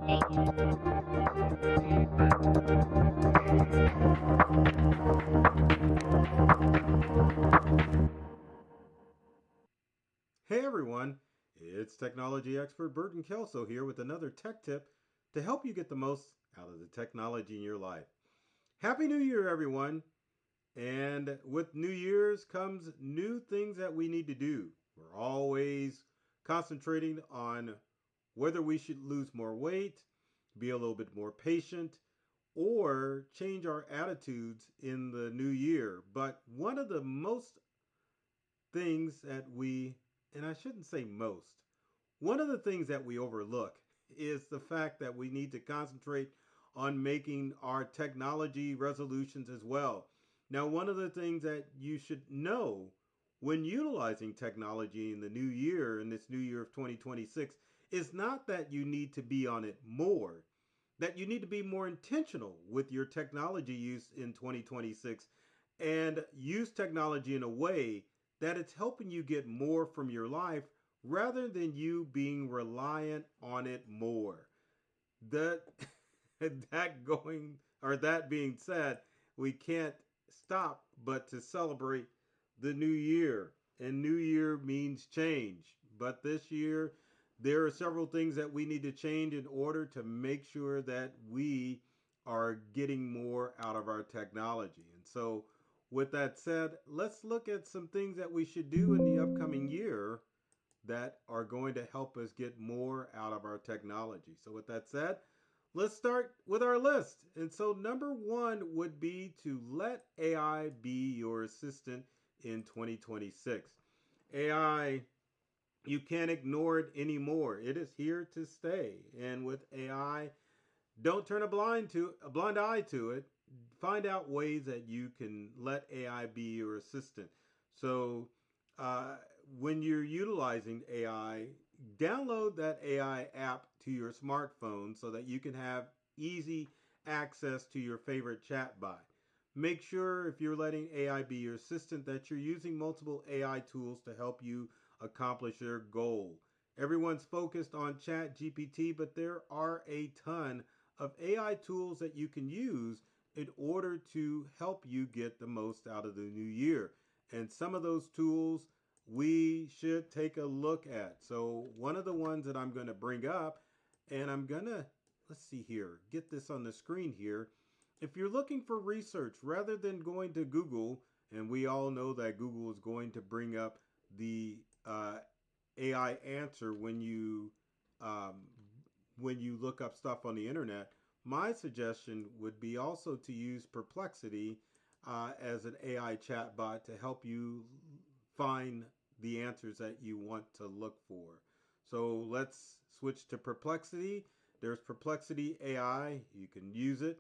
Hey everyone, it's technology expert Burton Kelso here with another tech tip to help you get the most out of the technology in your life. Happy New Year, everyone! And with New Year's comes new things that we need to do. We're always concentrating on whether we should lose more weight, be a little bit more patient, or change our attitudes in the new year. But one of the most things that we, and I shouldn't say most, one of the things that we overlook is the fact that we need to concentrate on making our technology resolutions as well. Now, one of the things that you should know when utilizing technology in the new year, in this new year of 2026, is not that you need to be on it more, that you need to be more intentional with your technology use in 2026 and use technology in a way that it's helping you get more from your life rather than you being reliant on it more. That that going or that being said, we can't stop but to celebrate the new year. And new year means change. But this year there are several things that we need to change in order to make sure that we are getting more out of our technology. And so with that said, let's look at some things that we should do in the upcoming year that are going to help us get more out of our technology. So, with that said, let's start with our list. And so, number one would be to let AI be your assistant in 2026. AI, you can't ignore it anymore. It is here to stay. And with AI, don't turn a blind eye to it. Find out ways that you can let AI be your assistant. So uh, when you're utilizing AI, download that AI app to your smartphone so that you can have easy access to your favorite chatbot. Make sure if you're letting AI be your assistant that you're using multiple AI tools to help you accomplish your goal. Everyone's focused on Chat GPT, but there are a ton of AI tools that you can use in order to help you get the most out of the new year. And some of those tools we should take a look at. So, one of the ones that I'm going to bring up, and I'm going to, let's see here, get this on the screen here. If you're looking for research, rather than going to Google, and we all know that Google is going to bring up the AI answer um, when you look up stuff on the internet. My suggestion would be also to use Perplexity as an AI chatbot to help you find the answers that you want to look for. So let's switch to Perplexity. There's Perplexity AI. You can use it.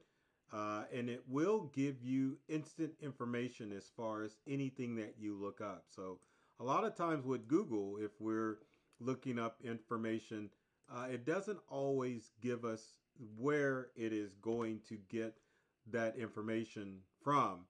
And it will give you instant information as far as anything that you look up. So a lot of times with Google, if we're looking up information, it doesn't always give us where it is going to get that information from.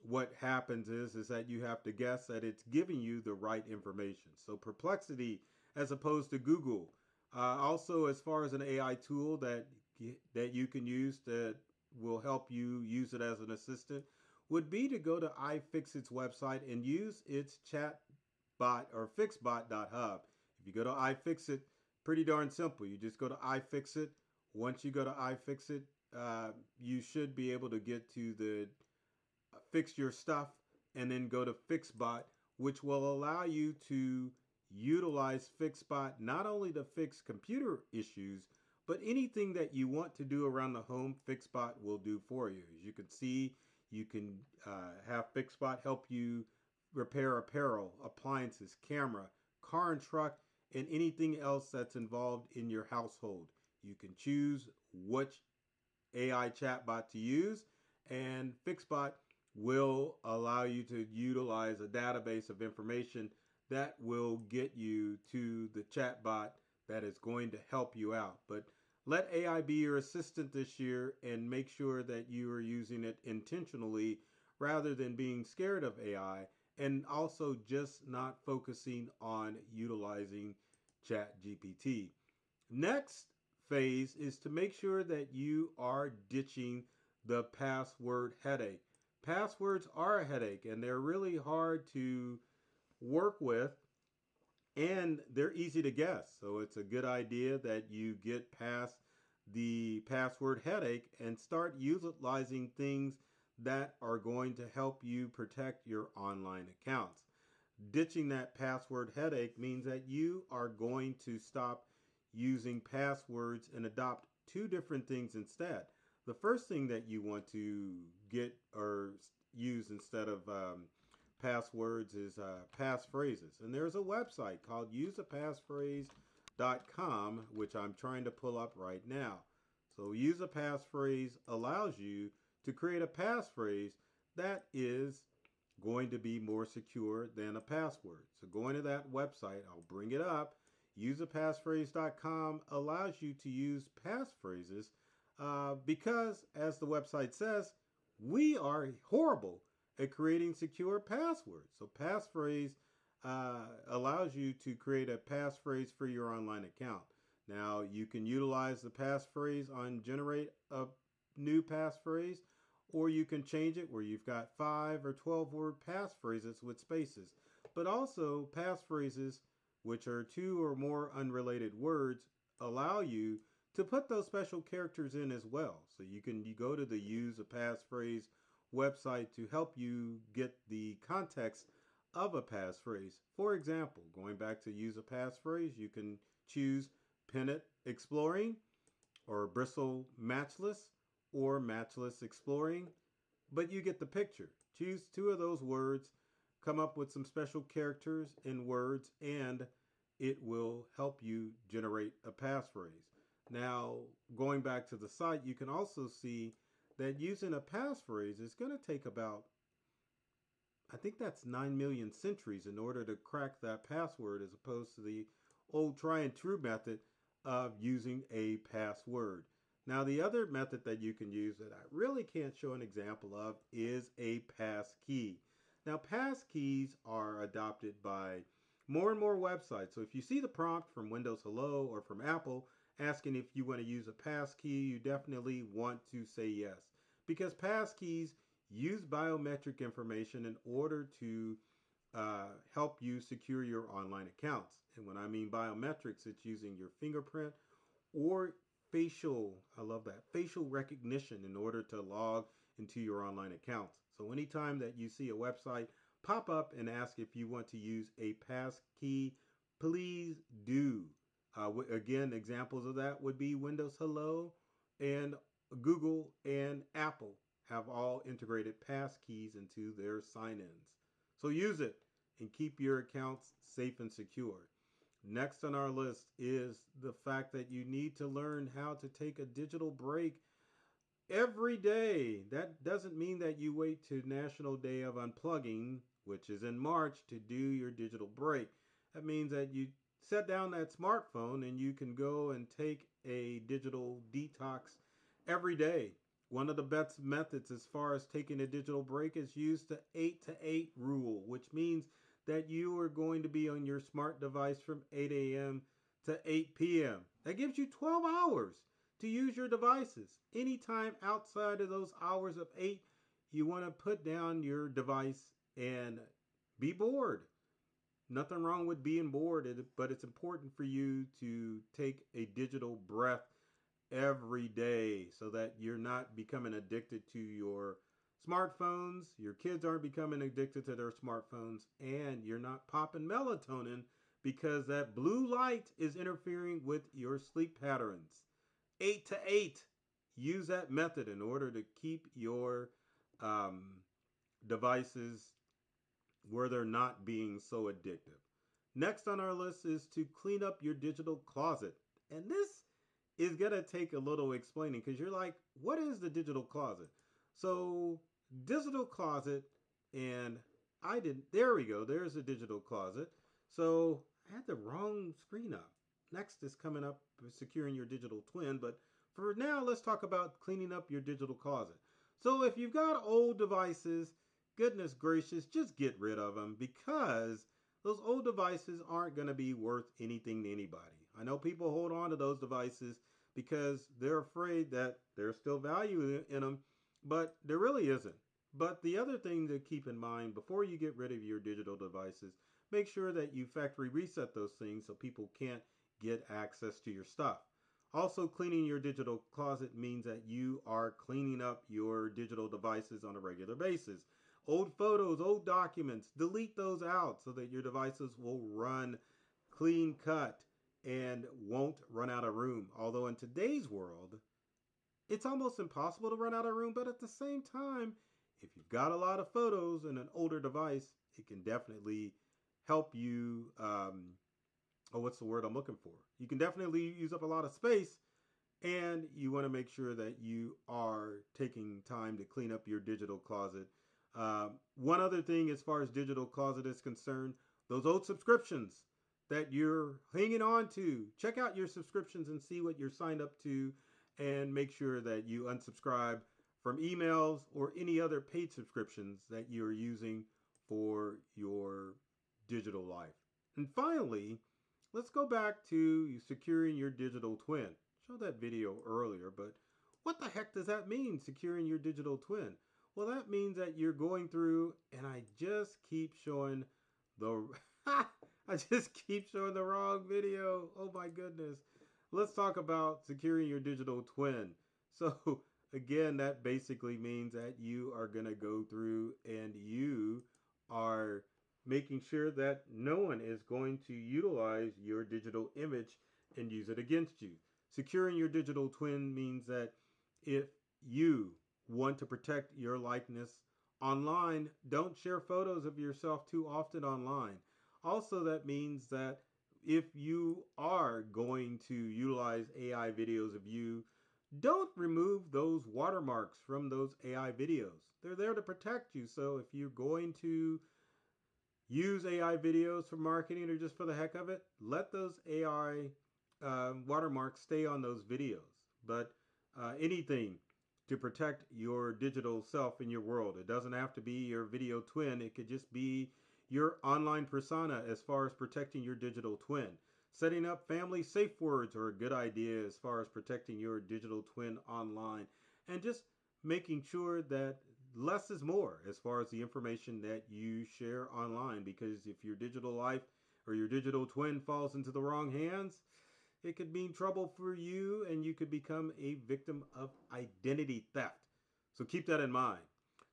What happens is that you have to guess that it's giving you the right information. So Perplexity, as opposed to Google, also as far as an AI tool that you can use that will help you use it as an assistant, would be to go to iFixit's website and use its chat bot or fixbot.hub. If you go to iFixit, pretty darn simple. You just go to iFixit. Once you go to iFixit, you should be able to get to the fix your stuff and then go to Fixbot, which will allow you to utilize Fixbot not only to fix computer issues, but anything that you want to do around the home, Fixbot will do for you. As you can see, you can have Fixbot help you repair apparel, appliances, camera, car and truck, and anything else that's involved in your household. You can choose which AI chatbot to use, and Fixbot will allow you to utilize a database of information that will get you to the chatbot that is going to help you out. But let AI be your assistant this year and make sure that you are using it intentionally rather than being scared of AI, and also just not focusing on utilizing Chat GPT. Next, phase is to make sure that you are ditching the password headache. Passwords are a headache and they're really hard to work with and they're easy to guess. So it's a good idea that you get past the password headache and start utilizing things that are going to help you protect your online accounts. Ditching that password headache means that you are going to stop using passwords and adopt two different things instead. The first thing that you want to get or use instead of passwords is passphrases. And there's a website called useapassphrase.com, which I'm trying to pull up right now. So use a passphrase allows you to create a passphrase that is going to be more secure than a password. So going to that website, I'll bring it up. Useapassphrase.com allows you to use passphrases because, as the website says, we are horrible at creating secure passwords. So passphrase allows you to create a passphrase for your online account. Now you can utilize the passphrase on generate a new passphrase, or you can change it where you've got 5 or 12 word passphrases with spaces. But also passphrases, which are 2 or more unrelated words, allow you to put those special characters in as well. So you go to the Use a Passphrase website to help you get the context of a passphrase. For example, going back to Use a Passphrase, you can choose Pennant Exploring or Bristle Matchless or Matchless Exploring, but you get the picture. Choose 2 of those words, come up with some special characters in words, and it will help you generate a passphrase. Now, going back to the site, you can also see that using a passphrase is going to take about, I think that's 9 million centuries in order to crack that password, as opposed to the old try and true method of using a password. Now, the other method that you can use that I really can't show an example of is a passkey. Now, passkeys are adopted by more and more websites. So if you see the prompt from Windows Hello or from Apple asking if you want to use a passkey, you definitely want to say yes, because passkeys use biometric information in order to help you secure your online accounts. And when I mean biometrics, it's using your fingerprint or facial, I love that, facial recognition in order to log into your online accounts. So anytime that you see a website pop up and ask if you want to use a passkey, please do. Again, examples of that would be Windows Hello, and Google and Apple have all integrated passkeys into their sign-ins. So use it and keep your accounts safe and secure. Next on our list is the fact that you need to learn how to take a digital break every day. That doesn't mean that you wait to National Day of Unplugging, which is in March, to do your digital break. That means that you set down that smartphone and you can go and take a digital detox every day. One of the best methods as far as taking a digital break is use the 8 to 8 rule, which means that you are going to be on your smart device from 8 a.m. to 8 p.m. That gives you 12 hours to use your devices. Anytime outside of those hours of 8, you want to put down your device and be bored. Nothing wrong with being bored, but it's important for you to take a digital breath every day so that you're not becoming addicted to your smartphones, your kids aren't becoming addicted to their smartphones, and you're not popping melatonin because that blue light is interfering with your sleep patterns. 8 to 8. Use that method in order to keep your devices where they're not being so addictive. Next on our list is to clean up your digital closet. And this is going to take a little explaining because you're like, what is the digital closet? So digital closet, and there we go. There's a digital closet. So I had the wrong screen up. Next is coming up, securing your digital twin. But for now, let's talk about cleaning up your digital closet. So if you've got old devices, goodness gracious, just get rid of them because those old devices aren't going to be worth anything to anybody. I know people hold on to those devices because they're afraid that there's still value in them, but there really isn't. But the other thing to keep in mind before you get rid of your digital devices, make sure that you factory reset those things so people can't get access to your stuff. Also, cleaning your digital closet means that you are cleaning up your digital devices on a regular basis. Old photos, old documents, delete those out so that your devices will run clean cut and won't run out of room. Although in today's world, it's almost impossible to run out of room, but at the same time, if you've got a lot of photos in an older device, it can definitely help you. What's the word I'm looking for? You can definitely use up a lot of space, and you want to make sure that you are taking time to clean up your digital closet. One other thing, as far as digital closet is concerned, those old subscriptions that you're hanging on to, check out your subscriptions and see what you're signed up to, and make sure that you unsubscribe from emails or any other paid subscriptions that you're using for your digital life. And finally, let's go back to securing your digital twin. Showed that video earlier, but what the heck does that mean, securing your digital twin? Well, that means that you're going through, and I just keep showing the wrong video. Oh my goodness. Let's talk about securing your digital twin. So again, that basically means that you are going to go through and you are making sure that no one is going to utilize your digital image and use it against you. Securing your digital twin means that if you want to protect your likeness online, don't share photos of yourself too often online. Also, that means that if you are going to utilize AI videos of you, don't remove those watermarks from those AI videos. They're there to protect you. So if you're going to use AI videos for marketing or just for the heck of it, let those AI watermarks stay on those videos. But anything to protect your digital self in your world. It doesn't have to be your video twin. It could just be your online persona as far as protecting your digital twin. Setting up family safe words are a good idea as far as protecting your digital twin online. And just making sure that less is more as far as the information that you share online. Because if your digital life or your digital twin falls into the wrong hands, it could mean trouble for you and you could become a victim of identity theft. So keep that in mind.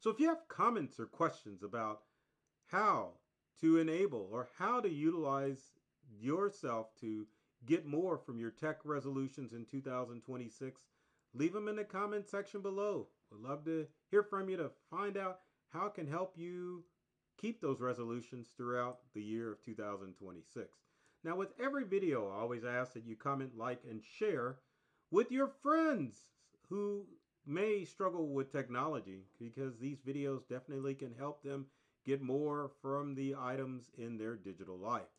So if you have comments or questions about how to enable or how to utilize yourself to get more from your tech resolutions in 2026, leave them in the comment section below. We'd love to hear from you to find out how it can help you keep those resolutions throughout the year of 2026. Now, with every video, I always ask that you comment, like, and share with your friends who may struggle with technology, because these videos definitely can help them get more from the items in their digital life.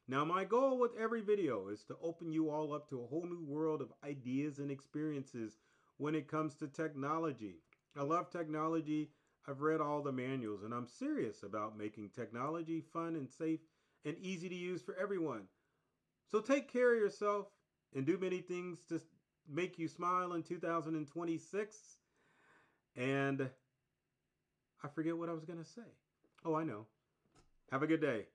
Now, my goal with every video is to open you all up to a whole new world of ideas and experiences when it comes to technology. I love technology. I've read all the manuals, and I'm serious about making technology fun and safe and easy to use for everyone. So take care of yourself and do many things to make you smile in 2026. And I forget what I was going to say. Oh, I know. Have a good day.